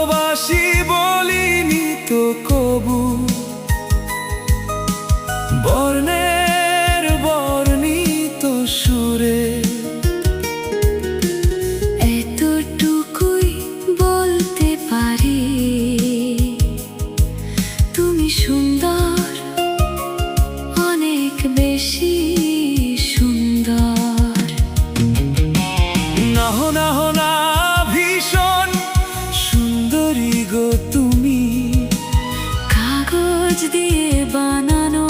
ভালোবাসি বলিনি তো কবু, বর্ণের বর্ণিত সুরে এতটুকুই বলতে পারি, তুমি সুন্দর, অনেক বেশি সুন্দর। না না ভীষণ সুন্দরী গো তুমি, কাগজ দিয়ে বানানো,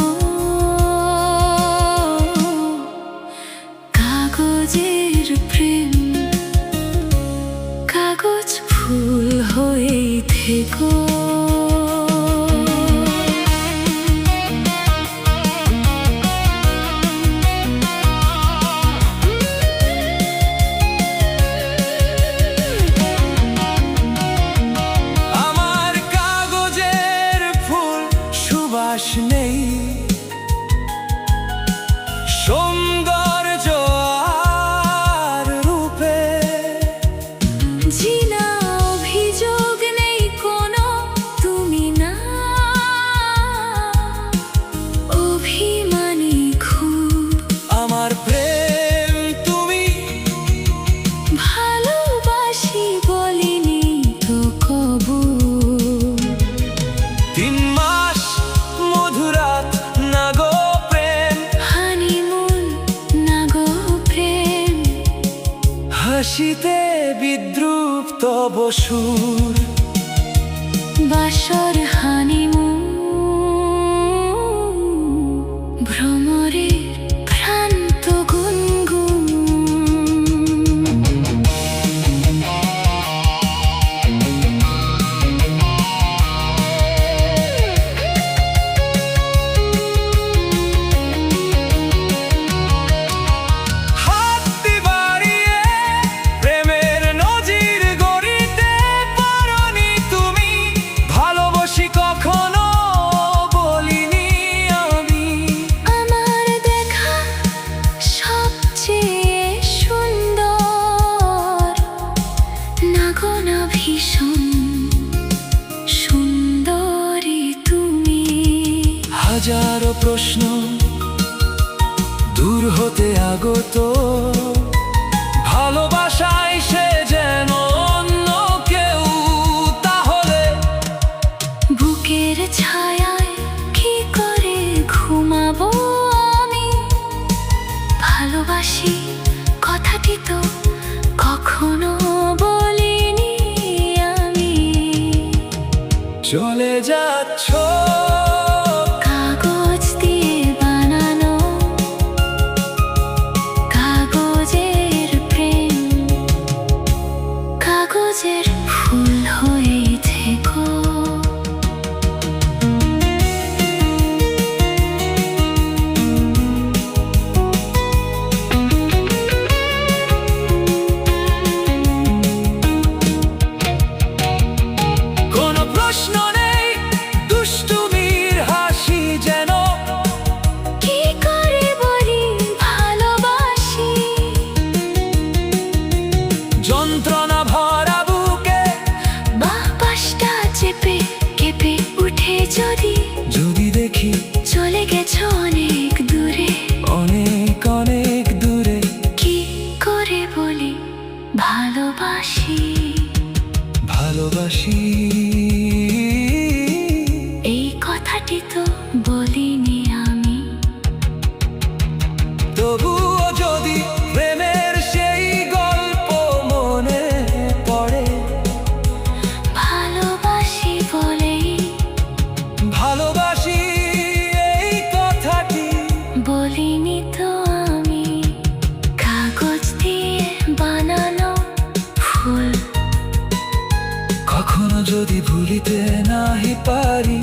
কাগজের প্রেম, কাগজ ফুল হয়েই থেকো। নেই সৌন্দর্য আর রূপে, জিনা অভিযোগ নেই কোনো, তুমি না অভিমানী খুব। আমার প্রেম তুমি, ভালোবাসি বলিনি তো কবু, 3 মাস মধুরাত না গো প্রেম, হানিমুন না গো প্রেম, হাসিতে বিদ্রুপ তব সুর, বাসর হানিমুন, ভ্রমরের ভ্রান্ত গুনগুন। ভীষণ সুন্দরী তুমি, হাজারো প্রশ্ন দূর হতে আগত, ভালোবাসায় সে যেন অন্য কেউ, তাহলে বুকের ছায়ায় কি করে ঘুমাবো আমি? ভালোবাসি কথাটি তো কখনো বলিনি আমি। চলে যাচ্ছ কাগজ দিয়ে বানানো, কাগজের প্রেম, কাগজের ফুল হয়ে থেকো। যন্ত্রণা ভরা বুকে বাঁ পাশটা চেপে কেঁপে উঠে যদি দেখি চলে গেছো অনেক দূরে, অনেক অনেক দূরে, কি করে বলি ভালোবাসি? ভালোবাসি এই কথাটি তো বলিনি আমি। তবুও যদি প্রেমের সেই গল্প মনে পড়ে, ভালোবাসি বলেই, ভালোবাসি এই কথাটি বলিনি তো আমি। কাগজ দিয়ে বানানো ফুল, কখনো যদি ভুলিতে নাহি পারি,